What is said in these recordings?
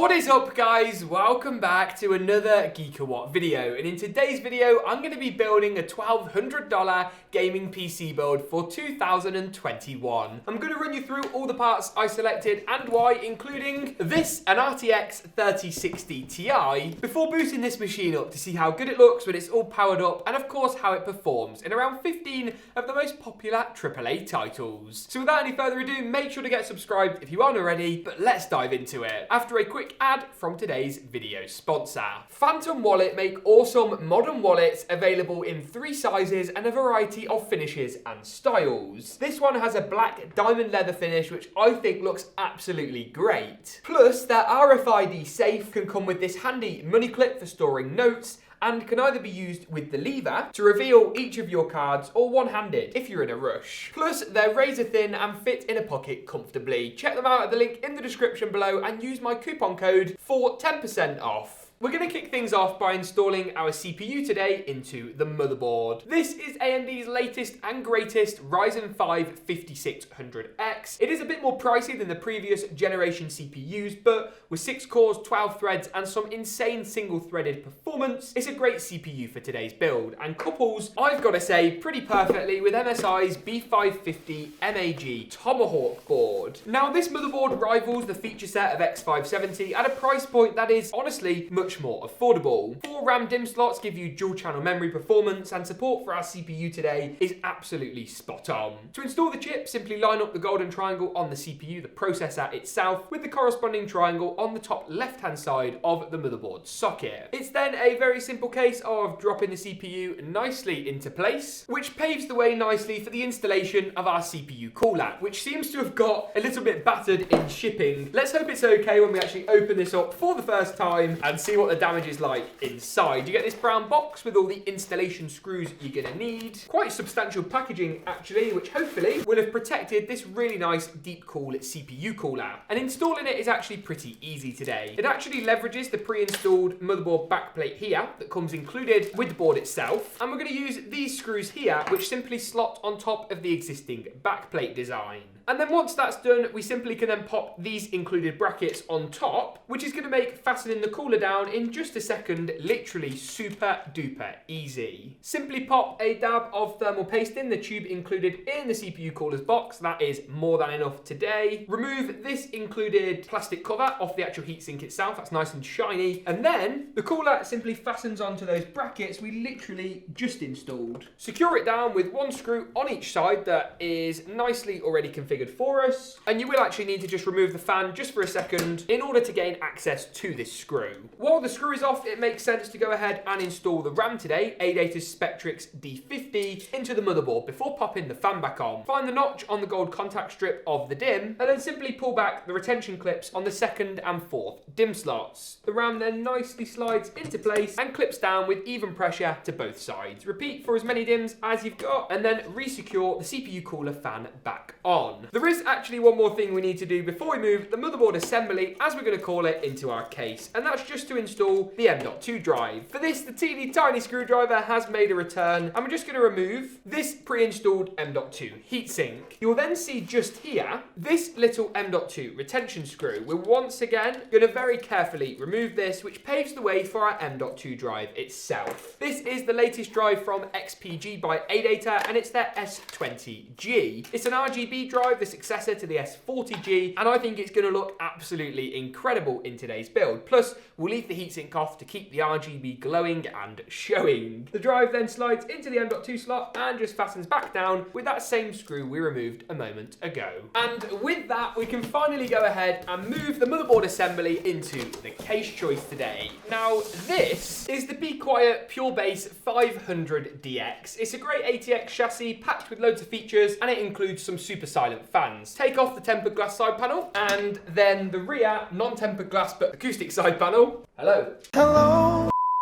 What is up, guys? Welcome back to another Geekawatt video, and in today's video I'm going to be building a $1,200 gaming PC build for 2021. I'm going to run you through all the parts I selected and why, including this, an RTX 3060 Ti, before booting this machine up to see how good it looks when it's all powered up, and of course how it performs in around 15 of the most popular AAA titles. So without any further ado, make sure to get subscribed if you aren't already, but let's dive into it. After a quick ad from today's video sponsor. Phantom Wallet make awesome modern wallets available in 3 sizes and a variety of finishes and styles. This one has a black diamond leather finish, which I think looks absolutely great. Plus, their RFID safe can come with this handy money clip for storing notes, and can either be used with the lever to reveal each of your cards or one-handed if you're in a rush. Plus, they're razor thin and fit in a pocket comfortably. Check them out at the link in the description below and use my coupon code for 10% off. We're going to kick things off by installing our CPU today into the motherboard. This is AMD's latest and greatest Ryzen 5 5600X. It is a bit more pricey than the previous generation CPUs, but with 6 cores, 12 threads, and some insane single-threaded performance, it's a great CPU for today's build, and couples, I've got to say, pretty perfectly with MSI's B550 MAG Tomahawk board. Now, this motherboard rivals the feature set of X570 at a price point that is honestly much more affordable. 4 RAM DIMM slots give you dual channel memory performance, and support for our CPU today is absolutely spot on. To install the chip, simply line up the golden triangle on the CPU, the processor itself, with the corresponding triangle on the top left hand side of the motherboard socket. It's then a very simple case of dropping the CPU nicely into place, which paves the way nicely for the installation of our CPU cooler, which seems to have got a little bit battered in shipping. Let's hope it's okay when we actually open this up for the first time and see what the damage is like inside. You get this brown box with all the installation screws you're gonna need. Quite substantial packaging actually, which hopefully will have protected this really nice deep cool CPU cooler. And installing it is actually pretty easy today. It actually leverages the pre-installed motherboard backplate here that comes included with the board itself. And we're gonna use these screws here, which simply slot on top of the existing backplate design. And then once that's done, we simply can then pop these included brackets on top, which is going to make fastening the cooler down in just a second literally super duper easy. Simply pop a dab of thermal paste in the tube included in the CPU cooler's box. That is more than enough today. Remove this included plastic cover off the actual heatsink itself. That's nice and shiny. And then the cooler simply fastens onto those brackets we literally just installed. Secure it down with 1 screw on each side that is nicely already configured for us, and you will actually need to just remove the fan just for a second in order to gain access to this screw. While the screw is off, it makes sense to go ahead and install the RAM today, ADATA's Spectrix D50, into the motherboard before popping the fan back on. Find the notch on the gold contact strip of the DIMM, and then simply pull back the retention clips on the 2nd and 4th DIMM slots. The RAM then nicely slides into place and clips down with even pressure to both sides. Repeat for as many DIMMs as you've got, and then resecure the CPU cooler fan back on. There is actually one more thing we need to do before we move the motherboard assembly, as we're going to call it, into our case, and that's just to install the M.2 drive. For this, the teeny tiny screwdriver has made a return, and we're just going to remove this pre-installed M.2 heatsink. You'll then see just here, this little M.2 retention screw. We're once again going to very carefully remove this, which paves the way for our M.2 drive itself. This is the latest drive from XPG by ADATA, and it's their S20G. It's an RGB drive, the successor to the S40G, and I think it's going to look absolutely incredible in today's build. Plus, we'll leave the heatsink off to keep the RGB glowing and showing. The drive then slides into the M.2 slot and just fastens back down with that same screw we removed a moment ago. And with that, we can finally go ahead and move the motherboard assembly into the case choice today. Now, this is the Be Quiet Pure Base 500DX. It's a great ATX chassis packed with loads of features, and it includes some super silent fans. Take off the tempered glass side panel, and then the rear non-tempered glass but acoustic side panel. Hello.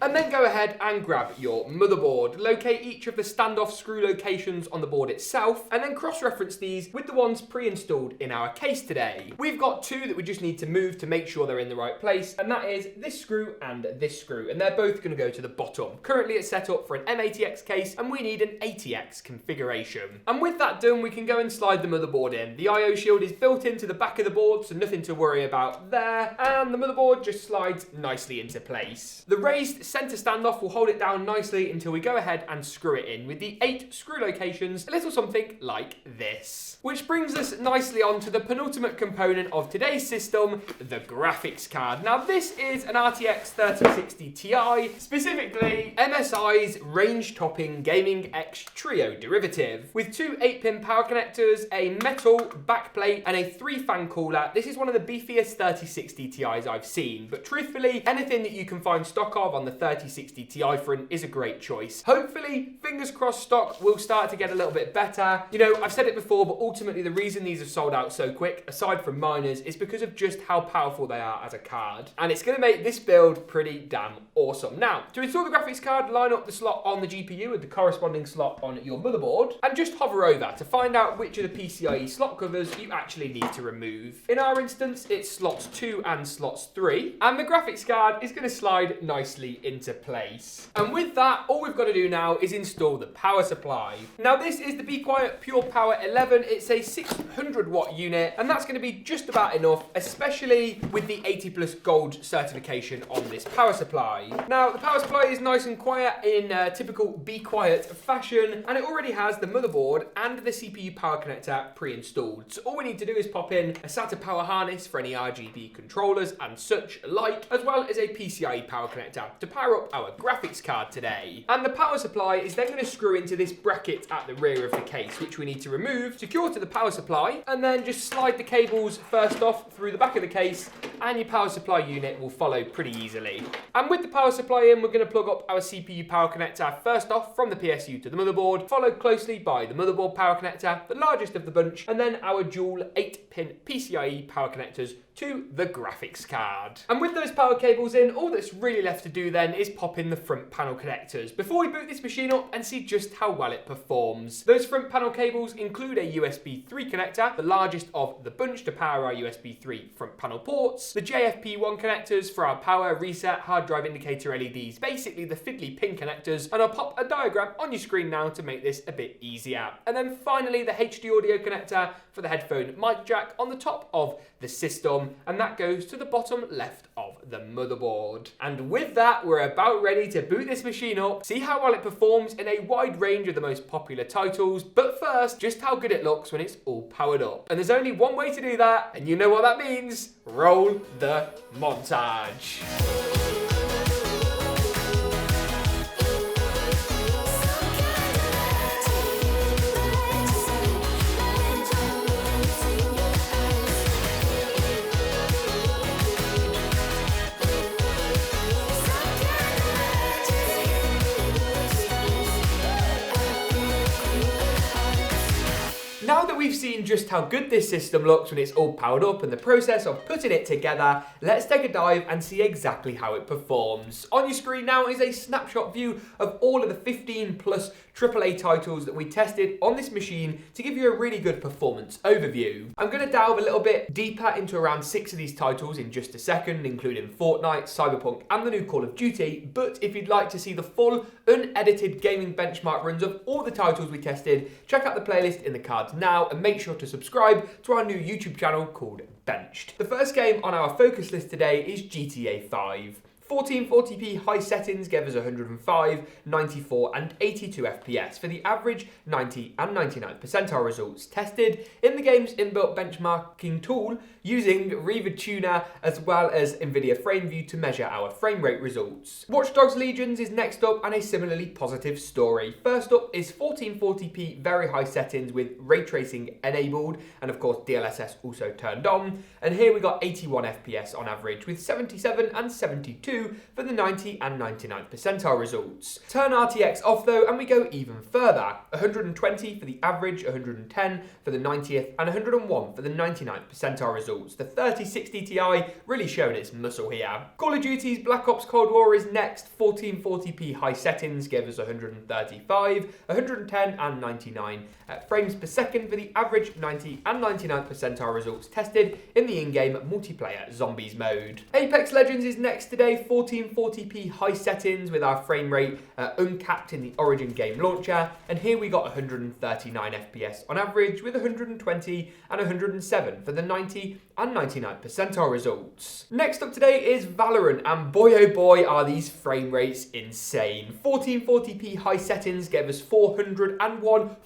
And then go ahead and grab your motherboard. Locate each of the standoff screw locations on the board itself, and then cross-reference these with the ones pre-installed in our case today. We've got two that we just need to move to make sure they're in the right place, and that is this screw and this screw, and they're both going to go to the bottom. Currently it's set up for an M80X case, and we need an 80X configuration. And with that done, we can go and slide the motherboard in. The I/O shield is built into the back of the board, so nothing to worry about there, and the motherboard just slides nicely into place. The raised center standoff will hold it down nicely until we go ahead and screw it in with the 8 screw locations, a little something like this. Which brings us nicely on to the penultimate component of today's system, the graphics card. Now this is an RTX 3060 Ti, specifically MSI's range-topping Gaming X Trio derivative. With 2 8-pin power connectors, a metal backplate, and a 3-fan cooler. This is one of the beefiest 3060 Ti's I've seen, but truthfully, anything that you can find stock of on the 3060 Ti front is a great choice. Hopefully, fingers crossed, stock will start to get a little bit better. You know, I've said it before, but ultimately the reason these have sold out so quick, aside from miners, is because of just how powerful they are as a card. And it's going to make this build pretty damn awesome. Now, to install the graphics card, line up the slot on the GPU with the corresponding slot on your motherboard, and just hover over to find out which of the PCIe slot covers you actually need to remove. In our instance, it's slots 2 and slots 3, and the graphics card is going to slide nicely into place. And with that, all we've got to do now is install the power supply. Now this is the Be Quiet Pure Power 11. It's a 600 watt unit, and that's going to be just about enough, especially with the 80+ gold certification on this power supply. Now the power supply is nice and quiet in typical Be Quiet fashion, and it already has the motherboard and the CPU power connector pre-installed. So all we need to do is pop in a SATA power harness for any RGB controllers and such like, as well as a PCIe power connector to power up our graphics card today. And the power supply is then going to screw into this bracket at the rear of the case, which we need to remove, secure to the power supply, and then just slide the cables first off through the back of the case, and your power supply unit will follow pretty easily. And with the power supply in, we're going to plug up our CPU power connector first off from the PSU to the motherboard, followed closely by the motherboard power connector, the largest of the bunch, and then our dual 8-pin PCIe power connectors to the graphics card. And with those power cables in, all that's really left to do then is pop in the front panel connectors before we boot this machine up and see just how well it performs. Those front panel cables include a USB 3 connector, the largest of the bunch to power our USB 3 front panel ports, the JFP1 connectors for our power, reset, hard drive indicator LEDs, basically the fiddly pin connectors, and I'll pop a diagram on your screen now to make this a bit easier. And then finally the HD audio connector for the headphone mic jack on the top of the system, and that goes to the bottom left of the motherboard. And with that, we're about ready to boot this machine up, see how well it performs in a wide range of the most popular titles, but first, just how good it looks when it's all powered up. And there's only one way to do that, and you know what that means. Roll the montage. Now that we've seen just how good this system looks when it's all powered up and the process of putting it together, let's take a dive and see exactly how it performs. On your screen now is a snapshot view of all of the 15 plus AAA titles that we tested on this machine to give you a really good performance overview. I'm going to delve a little bit deeper into around 6 of these titles in just a second, including Fortnite, Cyberpunk, and the new Call of Duty, but if you'd like to see the full, unedited gaming benchmark runs of all the titles we tested, check out the playlist in the cards now, and make sure to subscribe to our new YouTube channel called Benched. The first game on our focus list today is GTA 5. 1440p high settings gave us 105, 94 and 82 FPS for the average 90 and 99th percentile results tested in the game's inbuilt benchmarking tool using Riva Tuner as well as Nvidia FrameView to measure our frame rate results. Watch Dogs Legions is next up and a similarly positive story. First up is 1440p very high settings with ray tracing enabled and of course DLSS also turned on, and here we got 81 FPS on average with 77 and 72 42 for the 90 and 99th percentile results. Turn RTX off though, and we go even further. 120 for the average, 110 for the 90th, and 101 for the 99th percentile results. The 3060 Ti really showing its muscle here. Call of Duty's Black Ops Cold War is next. 1440p high settings gave us 135, 110 and 99 frames per second for the average, 90 and 99th percentile results tested in the in-game multiplayer zombies mode. Apex Legends is next today. 1440p high settings with our frame rate uncapped in the Origin game launcher, and here we got 139 FPS on average with 120 and 107 for the 90 and 99th percentile results. Next up today is Valorant, and boy oh boy are these frame rates insane. 1440p high settings gave us 401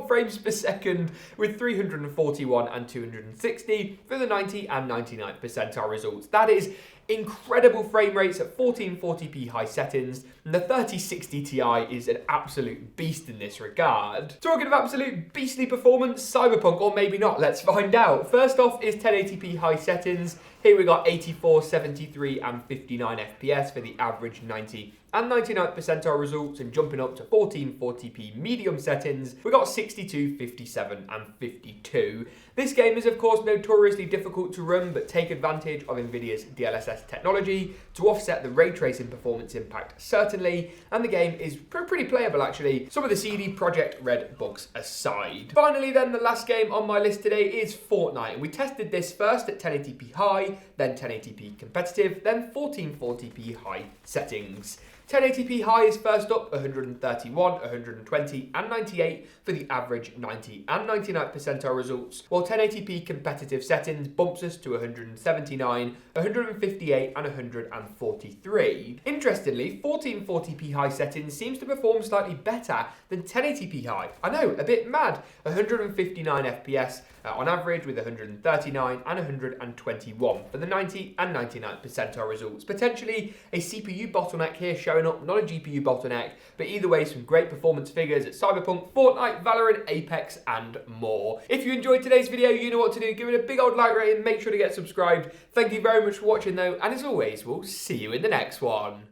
frames per second with 341 and 260 for the 90 and 99th percentile results. That is incredible frame rates at 1440p high settings, and the 3060 Ti is an absolute beast in this regard. Talking of absolute beastly performance, Cyberpunk, or maybe not, let's find out. First off is 1080p high settings. Here we got 84, 73 and 59 FPS for the average, 90 and 99th percentile results, and jumping up to 1440p medium settings, we got 62, 57 and 52. This game is of course notoriously difficult to run, but take advantage of Nvidia's DLSS technology to offset the ray tracing performance impact certainly, and the game is pretty playable actually, some of the CD Projekt Red bugs aside. Finally then, the last game on my list today is Fortnite, and we tested this first at 1080p high, then 1080p competitive, then 1440p high settings. 1080p high is first up, 131, 120 and 98 for the average, 90 and 99th percentile results, while 1080p competitive settings bumps us to 179, 158 and 143. Interestingly, 1440p high settings seems to perform slightly better than 1080p high. I know, a bit mad. 159 FPS on average with 139 and 121 for the 90 and 99th percentile results. Potentially a CPU bottleneck here showing up, not a GPU bottleneck, but either way some great performance figures at Cyberpunk, Fortnite, Valorant, Apex and more. If you enjoyed today's video, you know what to do. Give it a big old like rating, make sure to get subscribed. Thank you very much for watching though, and as always, we'll see you in the next one.